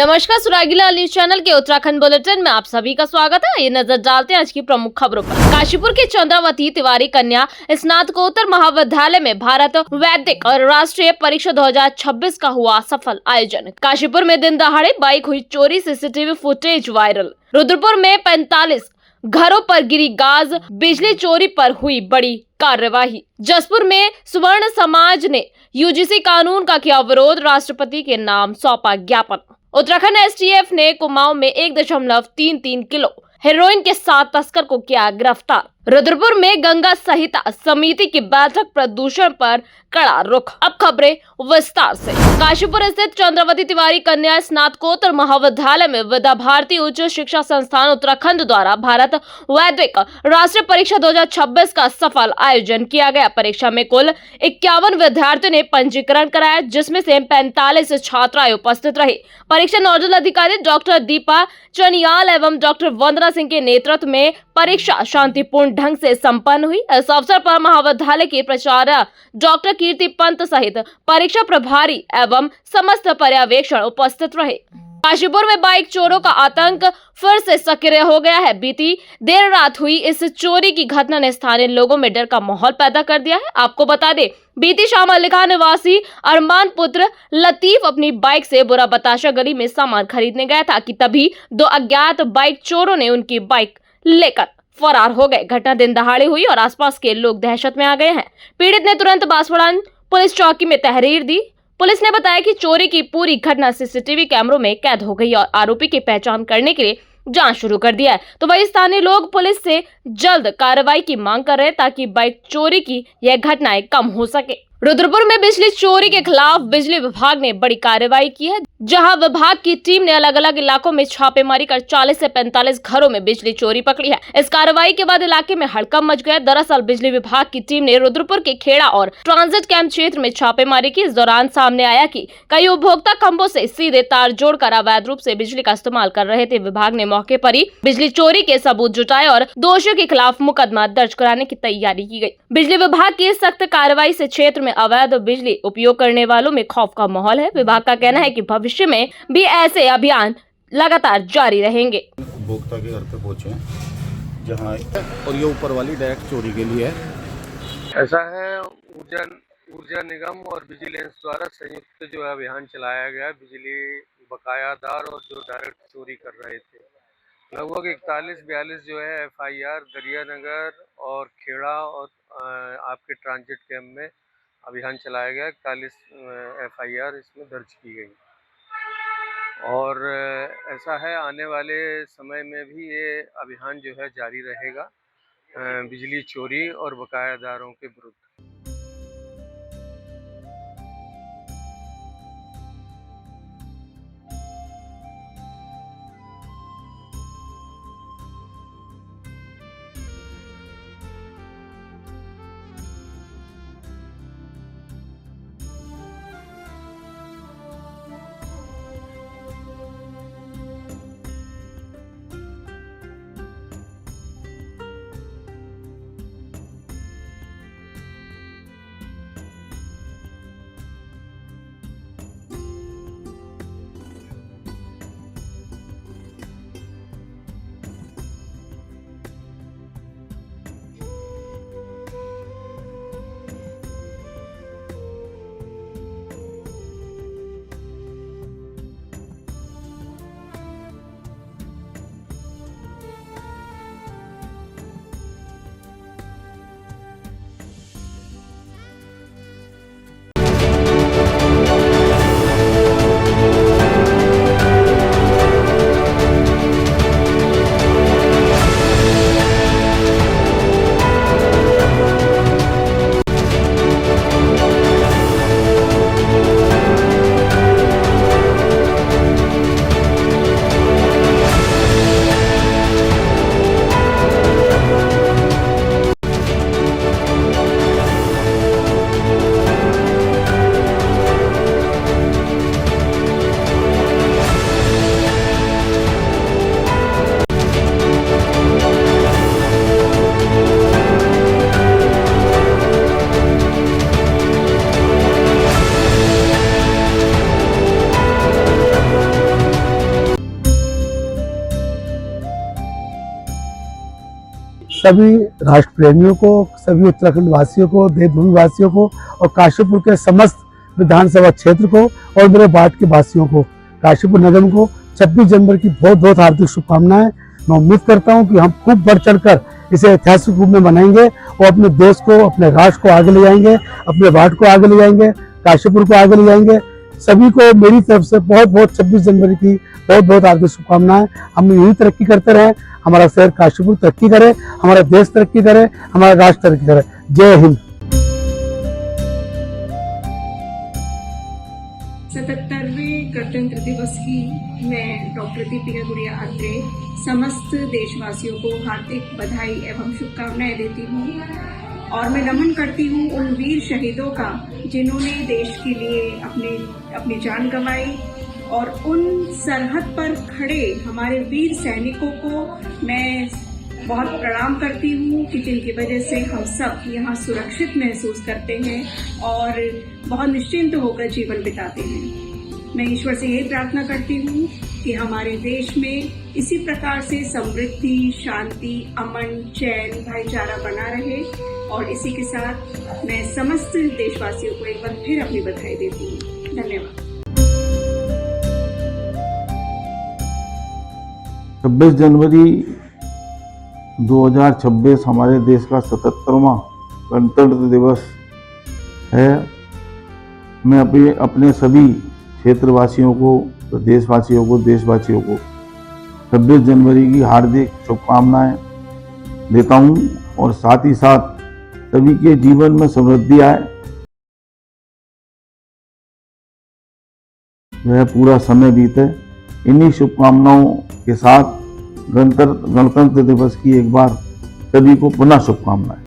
नमस्कार, सुरागीला news channel के Uttarakhand bulletin में आप सभी का स्वागत है। ये नजर डालते हैं आज की प्रमुख खबरों पर। काशीपुर के चंद्रावती तिवारी कन्या स्नातकोत्तर महाविद्यालय में भारत वैदिक और राष्ट्रीय परीक्षा 2026 का हुआ सफल आयोजन। काशीपुर में दिन दहाड़े बाइक हुई चोरी, सीसीटीवी फुटेज वायरल। रुद्रपुर में 45 घरों पर गिरी गाज, बिजली चोरी पर हुई बड़ी कार्यवाही। जसपुर में सुवर्ण समाज ने यूजीसी कानून का किया विरोध, राष्ट्रपति के नाम सौंपा ज्ञापन। उत्तराखंड एसटीएफ ने कुमाऊं में 1.33 किलो हेरोइन के साथ तस्कर को किया गिरफ्तार। रुद्रपुर में गंगा संहिता समिति की बैठक, प्रदूषण पर कड़ा रुख। अब खबरें विस्तार से। काशीपुर स्थित चंद्रावती तिवारी कन्या स्नातकोत्तर महाविद्यालय में विद्या भारती उच्च शिक्षा संस्थान उत्तराखंड द्वारा भारत वैदिक राष्ट्रीय परीक्षा 2026 का सफल आयोजन किया गया। परीक्षा में कुल 51 विद्यार्थियों ने पंजीकरण कराया, जिसमें से 45 छात्राएं उपस्थित रही। परीक्षा नोडल अधिकारी डॉक्टर दीपा चनियाल एवं डॉक्टर वंदना सिंह के नेतृत्व में परीक्षा शांतिपूर्ण ढंग से संपन्न हुई। इस अवसर पर महाविद्यालय के प्राचार्य डॉक्टर कीर्ति पंत सहित परीक्षा प्रभारी एवं समस्त पर्यवेक्षण उपस्थित रहे। काशीपुर में बाइक चोरों का आतंक फिर से सक्रिय हो गया है। बीती देर रात हुई इस चोरी की घटना ने स्थानीय लोगों में डर का माहौल पैदा कर दिया है। आपको बता दें, बीती शाम अलीखान निवासी अरमान पुत्र लतीफ अपनी बाइक से बुरा बताशा गली में सामान खरीदने गया था कि तभी दो अज्ञात बाइक चोरों ने उनकी बाइक लेकर फरार हो गए। घटना दिन दहाड़े हुई और आसपास के लोग दहशत में आ गए हैं। पीड़ित ने तुरंत बांसवाड़ा पुलिस चौकी में तहरीर दी। पुलिस ने बताया कि चोरी की पूरी घटना सीसीटीवी कैमरों में कैद हो गई और आरोपी की पहचान करने के लिए जांच शुरू कर दिया है। तो वही स्थानीय लोग पुलिस से जल्द कार्रवाई की मांग कर रहे हैं ताकि बाइक चोरी की यह घटनाएं कम हो सके। रुद्रपुर में बिजली चोरी के खिलाफ बिजली विभाग ने बड़ी कार्रवाई की है, जहां विभाग की टीम ने अलग अलग इलाकों में छापेमारी कर 40 से 45 घरों में बिजली चोरी पकड़ी है। इस कार्रवाई के बाद इलाके में हड़कंप मच गया। दरअसल बिजली विभाग की टीम ने रुद्रपुर के खेड़ा और ट्रांजिट कैंप क्षेत्र में छापेमारी की। इस दौरान सामने आया कि कई उपभोक्ता खंभों से सीधे तार जोड़कर अवैध रूप से बिजली का इस्तेमाल कर रहे थे। विभाग ने मौके पर ही बिजली चोरी के सबूत जुटाए और दोषियों के खिलाफ मुकदमा दर्ज कराने की तैयारी की गई। बिजली विभाग की सख्त कार्रवाई से क्षेत्र में अवैध बिजली उपयोग करने वालों में खौफ का माहौल है। विभाग का कहना है कि भविष्य में भी ऐसे अभियान लगातार जारी रहेंगे। उपभोक्ता के घर पे पहुंचे जहां और ये ऊपर वाली डायरेक्ट चोरी के लिए है। ऐसा है, ऊर्जा निगम और विजिलेंस द्वारा संयुक्त जो है अभियान चलाया गया। बिजली बकायादार और जो डायरेक्ट चोरी कर रहे थे, लगभग 41-42 जो है एफआईआर दरियानगर और खेड़ा और आपके ट्रांजिट कैंप में अभियान चलाया गया। 41 एफआईआर इसमें दर्ज की गई और ऐसा है आने वाले समय में भी ये अभियान जो है जारी रहेगा बिजली चोरी और बकायादारों के विरुद्ध। सभी राष्ट्र प्रेमियों को, सभी उत्तराखंड वासियों को, देवभूमि वासियों को और काशीपुर के समस्त विधानसभा क्षेत्र को और मेरे वार्ड के वासियों को, काशीपुर नगर को 26 जनवरी की बहुत बहुत हार्दिक शुभकामनाएं। मैं उम्मीद करता हूं कि हम खूब बढ़ चढ़कर इसे ऐतिहासिक रूप में मनाएंगे और अपने देश को, अपने राष्ट्र को आगे ले जाएंगे, अपने वार्ड को आगे ले जाएंगे, काशीपुर को आगे ले जाएंगे। सभी को मेरी तरफ से बहुत बहुत 26 जनवरी की बहुत बहुत हार्दिक शुभकामनाएं। हम यही तरक्की करते रहें, हमारा शहर काशीपुर तरक्की करे, हमारा देश तरक्की करे, हमारा राष्ट्र तरक्की करे। जय हिंद। 77वें गणतंत्र दिवस की मैं डॉक्टर दीपिका गुड़िया अत्रे समस्त देशवासियों को हार्दिक बधाई एवं शुभकामनाएं देती हूँ और मैं नमन करती हूँ उन वीर शहीदों का जिन्होंने देश के लिए अपनी जान गंवाई और उन सरहद पर खड़े हमारे वीर सैनिकों को मैं बहुत प्रणाम करती हूँ कि जिनकी वजह से हम सब यहाँ सुरक्षित महसूस करते हैं और बहुत निश्चिंत होकर जीवन बिताते हैं। मैं ईश्वर से यही प्रार्थना करती हूँ कि हमारे देश में इसी प्रकार से समृद्धि, शांति, अमन, चैन, भाईचारा बना रहे और इसी के साथ मैं समस्त देशवासियों को एक बार फिर अपनी बधाई देती हूँ। धन्यवाद। 26 जनवरी 2026 हमारे देश का 77वां गणतंत्र दिवस है। मैं अपने सभी क्षेत्रवासियों को, प्रदेशवासियों को, देशवासियों को 26 जनवरी की हार्दिक शुभकामनाएं देता हूं और साथ ही साथ सभी के जीवन में समृद्धि आए, वह पूरा समय बीते। इन्हीं शुभकामनाओं के साथ गणतंत्र दिवस की एक बार सभी को पुनः शुभकामनाएं।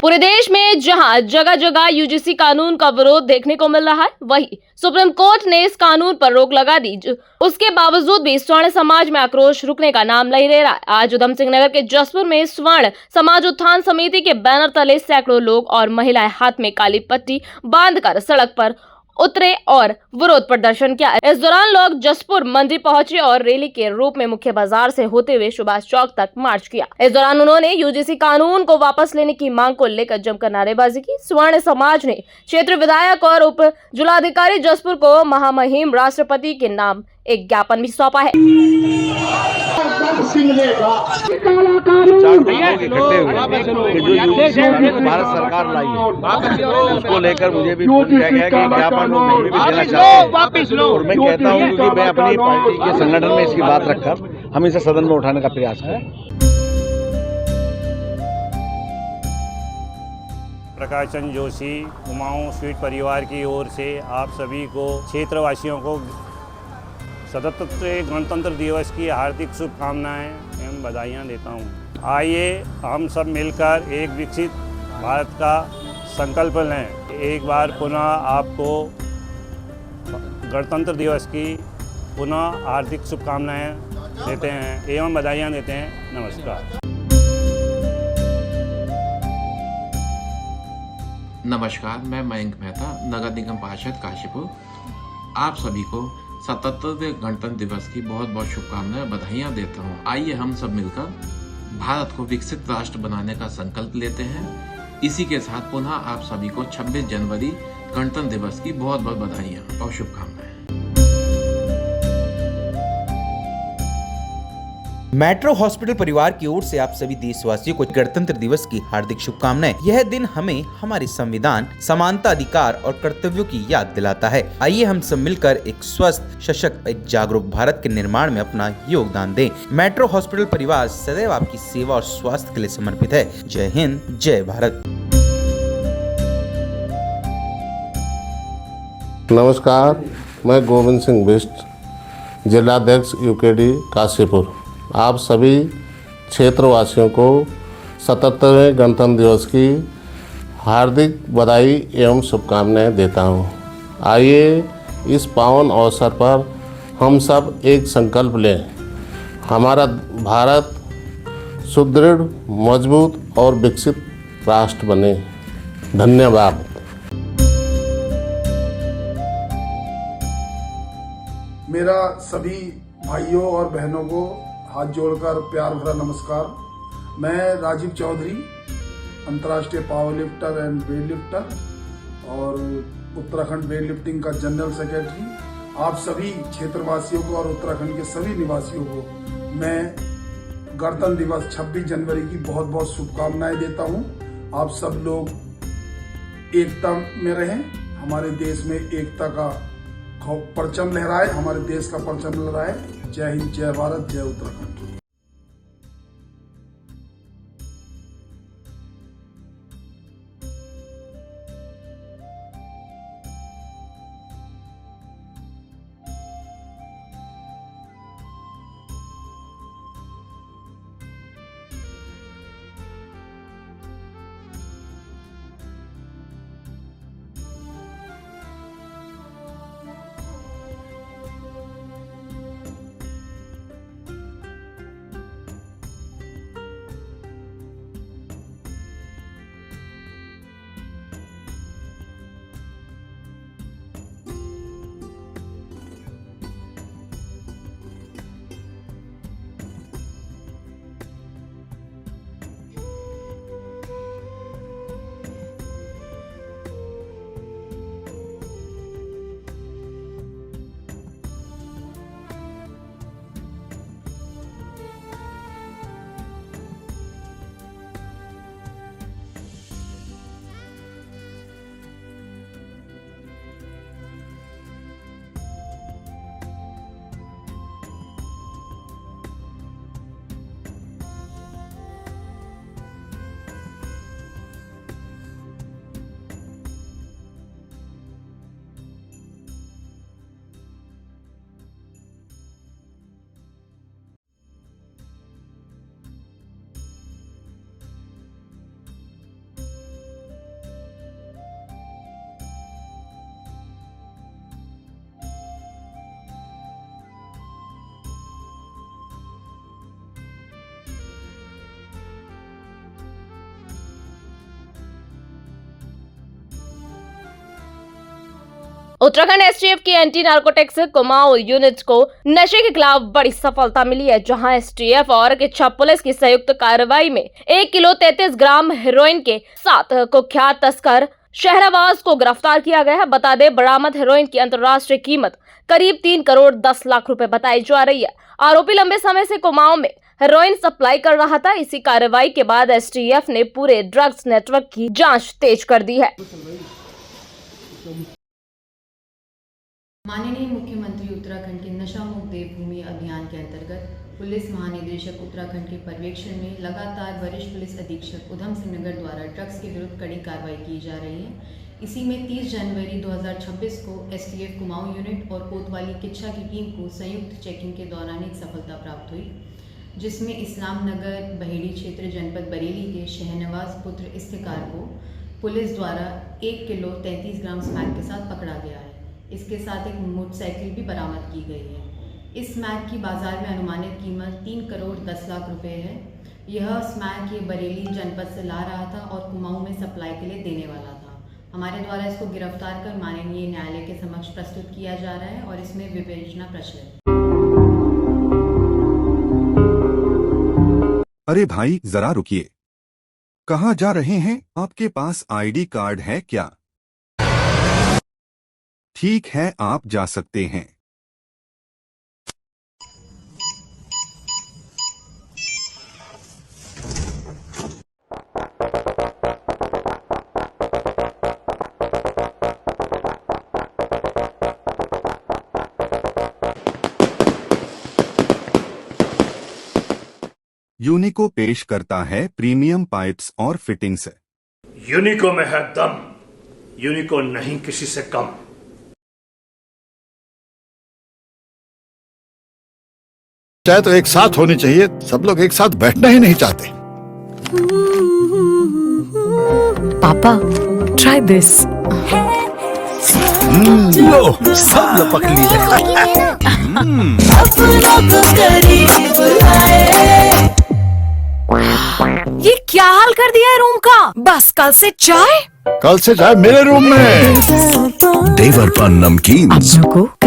पूरे देश में जहां जगह जगह यूजीसी कानून का विरोध देखने को मिल रहा है, वहीं सुप्रीम कोर्ट ने इस कानून पर रोक लगा दी। उसके बावजूद भी स्वर्ण समाज में आक्रोश रुकने का नाम नहीं ले रहा है। आज उधम सिंह नगर के जसपुर में स्वर्ण समाज उत्थान समिति के बैनर तले सैकड़ों लोग और महिलाएं हाथ में काली पट्टी बांधकर सड़क पर उतरे और विरोध प्रदर्शन किया। इस दौरान लोग जसपुर मंदिर पहुंचे और रैली के रूप में मुख्य बाजार से होते हुए सुभाष चौक तक मार्च किया। इस दौरान उन्होंने यूजीसी कानून को वापस लेने की मांग को लेकर जमकर नारेबाजी की। स्वर्ण समाज ने क्षेत्र विधायक और उप जिलाधिकारी जसपुर को महामहिम राष्ट्रपति के नाम एक ज्ञापन भी सौंपा है। भारत सरकार लाई है उसको लेकर मुझे भी फोन किया गया कि ज्ञापन भी देना चाहते हैं और मैं कहता हूँ कि मैं अपनी पार्टी के संगठन में इसकी बात रखकर हम इसे सदन में उठाने का प्रयास करें। प्रकाश चंद जोशी कुमाऊं स्वीट परिवार की ओर से आप सभी को क्षेत्रवासियों को 77वें गणतंत्र दिवस की हार्दिक शुभकामनाएं एवं बधाइयाँ देता हूं। आइए हम सब मिलकर एक विकसित भारत का संकल्प लें। एक बार पुनः आपको गणतंत्र दिवस की पुनः हार्दिक शुभकामनाएं देते हैं एवं बधाइयाँ देते हैं। नमस्कार। नमस्कार, मैं मयंक मेहता, नगर निगम पार्षद काशीपुर। आप सभी को 77वें गणतंत्र दिवस की बहुत बहुत शुभकामनाएं, बधाइयाँ देता हूँ। आइए हम सब मिलकर भारत को विकसित राष्ट्र बनाने का संकल्प लेते हैं। इसी के साथ पुनः आप सभी को 26 जनवरी गणतंत्र दिवस की बहुत बहुत बधाइयाँ और शुभकामनाएं। मेट्रो हॉस्पिटल परिवार की ओर से आप सभी देशवासियों को गणतंत्र दिवस की हार्दिक शुभकामनाएं। यह दिन हमें हमारे संविधान, समानता, अधिकार और कर्तव्यों की याद दिलाता है। आइए हम सब मिलकर एक स्वस्थ, सशक्त, एक जागरूक भारत के निर्माण में अपना योगदान दें। मेट्रो हॉस्पिटल परिवार सदैव आपकी सेवा और स्वास्थ्य के लिए समर्पित है। जय हिंद, जय भारत। नमस्कार, मैं गोविंद सिंह बिष्ट, जिलाध्यक्ष यूकेडी काशीपुर। आप सभी क्षेत्रवासियों को 77वें गणतंत्र दिवस की हार्दिक बधाई एवं शुभकामनाएं देता हूं। आइए इस पावन अवसर पर हम सब एक संकल्प लें। हमारा भारत सुदृढ़, मजबूत और विकसित राष्ट्र बने। धन्यवाद। मेरा सभी भाइयों और बहनों को हाथ जोड़कर प्यार भरा नमस्कार। मैं राजीव चौधरी, अंतर्राष्ट्रीय power lifter and weight lifter और उत्तराखंड वेट लिफ्टिंग का जनरल सेक्रेटरी, आप सभी क्षेत्रवासियों को और उत्तराखंड के सभी निवासियों को मैं गणतंत्र दिवस 26 जनवरी की बहुत बहुत शुभकामनाएं देता हूं। आप सब लोग एकता में रहें, हमारे देश में एकता का परचम लहराए, हमारे देश का परचम लहराए। जय हिंद, जय भारत, जय उत्तराखंड। उत्तराखंड एसटीएफ की एंटी नार्कोटिक्स कुमाऊं यूनिट को नशे के खिलाफ बड़ी सफलता मिली है, जहां एसटीएफ और किच्छा पुलिस की संयुक्त कार्रवाई में 1 किलो 33 ग्राम हेरोइन के साथ कुख्यात तस्कर शहरवाज को गिरफ्तार किया गया है। बता दें, बरामद हेरोइन की अंतर्राष्ट्रीय कीमत करीब 3 करोड़ 10 लाख रुपए बताई जा रही है। आरोपी लंबे समय से कुमाऊं में हेरोइन सप्लाई कर रहा था। इसी कार्रवाई के बाद एसटीएफ ने पूरे ड्रग्स नेटवर्क की जांच तेज कर दी है। माननीय मुख्यमंत्री उत्तराखंड के नशा मुक्त देवभूमि अभियान के अंतर्गत पुलिस महानिदेशक उत्तराखंड के पर्यवेक्षण में लगातार वरिष्ठ पुलिस अधीक्षक उधम सिंह नगर द्वारा ड्रग्स के विरुद्ध कड़ी कार्रवाई की जा रही है। इसी में 30 जनवरी 2026 को एसटीएफ कुमाऊं यूनिट और कोतवाली किच्छा की टीम को संयुक्त चेकिंग के दौरान एक सफलता प्राप्त हुई, जिसमें इस्लाम नगर बहेड़ी क्षेत्र जनपद बरेली के शहनवाज पुत्र इफ्तिकार को पुलिस द्वारा 1 किलो 33 ग्राम स्मैक के साथ पकड़ा गया है। इसके साथ एक मोटरसाइकिल भी बरामद की गई है। इस स्मैक की बाजार में अनुमानित कीमत 3 करोड़ 10 लाख रुपए है। यह स्मैक ये बरेली जनपद से ला रहा था और कुमाऊं में सप्लाई के लिए देने वाला था। हमारे द्वारा इसको गिरफ्तार कर माननीय न्यायालय के समक्ष प्रस्तुत किया जा रहा है और इसमें विवेचना प्रचलित। अरे भाई जरा रुकिए, कहाँ जा रहे हैं? आपके पास आईडी कार्ड है क्या? ठीक है, आप जा सकते हैं। यूनिको पेश करता है प्रीमियम पाइप्स और फिटिंग्स। यूनिको में है दम, यूनिको नहीं किसी से कम। चाहे तो एक साथ होनी चाहिए, सब लोग एक साथ बैठना ही नहीं चाहते। पापा, ट्राई दिस। लो, सब लपक लीजिए। ये क्या हाल कर दिया है रूम का? बस कल से चाय कल से चाय मेरे रूम में। देवर पान नमकीन।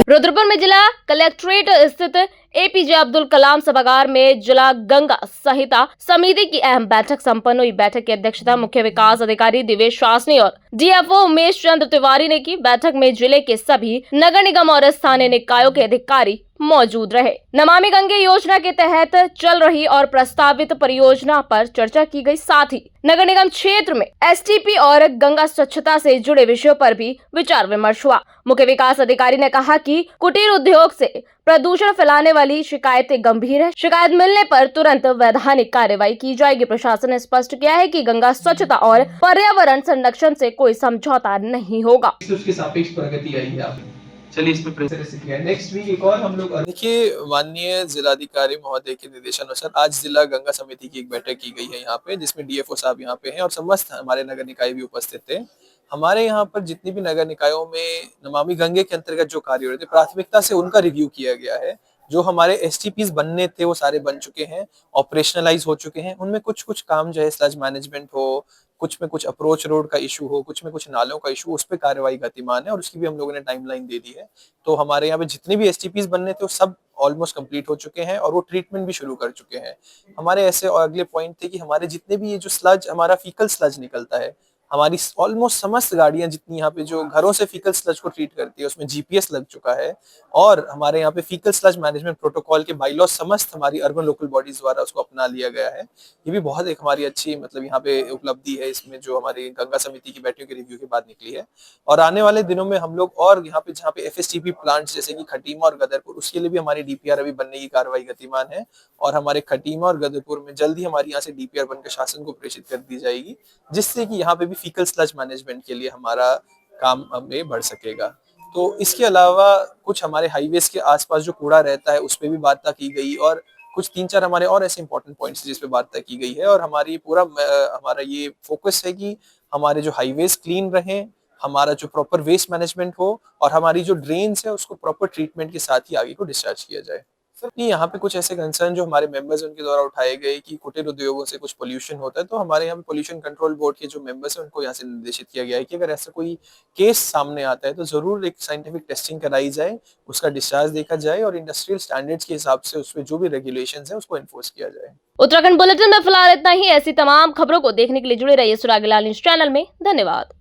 रुद्रपुर में जिला कलेक्ट्रेट स्थित एपीजे अब्दुल कलाम सभागार में जिला गंगा संहिता समिति की अहम बैठक संपन्न हुई। बैठक की अध्यक्षता मुख्य विकास अधिकारी दिवेश शासनी और डीएफओ उमेश चंद्र तिवारी ने की। बैठक में जिले के सभी नगर निगम और स्थानीय निकायों के अधिकारी मौजूद रहे। नमामि गंगे योजना के तहत चल रही और प्रस्तावित परियोजना पर चर्चा की गई। साथ ही नगर निगम क्षेत्र में एसटीपी और गंगा स्वच्छता से जुड़े विषयों पर भी विचार विमर्श हुआ। मुख्य विकास अधिकारी ने कहा कि कुटीर उद्योग से प्रदूषण फैलाने वाली शिकायतें गंभीर है। शिकायत मिलने पर तुरंत वैधानिक कार्रवाई की जाएगी। प्रशासन ने स्पष्ट किया है कि गंगा स्वच्छता और पर्यावरण संरक्षण से कोई समझौता नहीं होगा। उसके सापेक्ष प्रगति आई है। चलिए इसमें नेक्स्ट वीक एक और हम लोग देखिए, माननीय जिलाधिकारी महोदय के निर्देशानुसार आज जिला गंगा समिति की एक बैठक की गई है यहाँ पे, जिसमें डीएफओ साहब यहाँ पे हैं और समस्त हमारे नगर निकाय भी उपस्थित थे। हमारे यहाँ पर जितनी भी नगर निकायों में नमामि गंगे के अंतर्गत जो कार्य हो रहे थे, प्राथमिकता से उनका रिव्यू किया गया है। जो हमारे एसटीपीज बनने थे वो सारे बन चुके हैं, ऑपरेशनलाइज हो चुके हैं। उनमें कुछ कुछ काम जो है स्लज मैनेजमेंट हो, कुछ में कुछ अप्रोच रोड का इशू हो, कुछ में कुछ नालों का इशू, उस पर कार्रवाई गतिमान है और उसकी भी हम लोगों ने टाइमलाइन दे दी है। तो हमारे यहाँ पे जितने भी एसटीपीज बनने थे वो सब ऑलमोस्ट कंप्लीट हो चुके हैं और वो ट्रीटमेंट भी शुरू कर चुके हैं। हमारे ऐसे और अगले पॉइंट थे कि हमारे जितने भी ये जो स्लज, हमारा फीकल स्लज निकलता है, हमारी ऑलमोस्ट समस्त गाड़ियां जितनी यहाँ पे जो घरों से फीकल स्लज को ट्रीट करती है उसमें जीपीएस लग चुका है और हमारे यहाँ पे फीकल स्लज मैनेजमेंट प्रोटोकॉल के बाइलॉ समस्त हमारी अर्बन लोकल बॉडीज द्वारा उसको अपना लिया गया है। ये भी बहुत एक हमारी अच्छी मतलब यहाँ पे उपलब्धि है इसमें, जो हमारी गंगा समिति की बैठकों के रिव्यू के बाद निकली है। और आने वाले दिनों में हम लोग और यहाँ पे जहाँ पे एफएसटीपी प्लांट्स जैसे कि खटीमा और गदरपुर, उसके लिए भी हमारी डीपीआर अभी बनने की कार्रवाई गतिमान है और हमारे खटीमा और गदरपुर में जल्द ही हमारी यहाँ से डीपीआर बनकर शासन को प्रेषित कर दी जाएगी, जिससे कि यहाँ पे भी फीकल स्लज मैनेजमेंट के लिए हमारा काम में बढ़ सकेगा। तो इसके अलावा कुछ हमारे हाईवेज के आसपास जो कूड़ा रहता है उस पर भी वार्ता की गई और कुछ 3-4 हमारे और ऐसे इंपॉर्टेंट पॉइंट्स जिस पे वार्ता की गई है। और हमारी पूरा हमारा ये फोकस है कि हमारे जो हाईवेज क्लीन रहें, हमारा जो प्रॉपर वेस्ट मैनेजमेंट हो और हमारी जो ड्रेन्स है उसको प्रॉपर ट्रीटमेंट के साथ ही आगे को डिस्चार्ज किया जाए। यहाँ पे कुछ ऐसे कंसर्न जो हमारे मेंबर्स हैं उनके द्वारा उठाए गए कि कुटीर उद्योगों से कुछ पोल्यूशन होता है, तो हमारे यहाँ पे पोल्यूशन कंट्रोल बोर्ड के जो मेंबर्स हैं उनको यहाँ से निर्देशित किया गया है कि अगर ऐसा कोई केस सामने आता है तो जरूर एक साइंटिफिक टेस्टिंग कराई जाए, उसका डिस्चार्ज देखा जाए और इंडस्ट्रियल स्टैंडर्ड्स के हिसाब से उसमें जो भी रेगुलेशंस हैं उसको एनफोर्स किया जाए। उत्तराखंड बुलेटिन में फिलहाल इतना ही। ऐसी तमाम खबरों को देखने के लिए जुड़े रहिए सुराग लाल न्यूज चैनल में। धन्यवाद।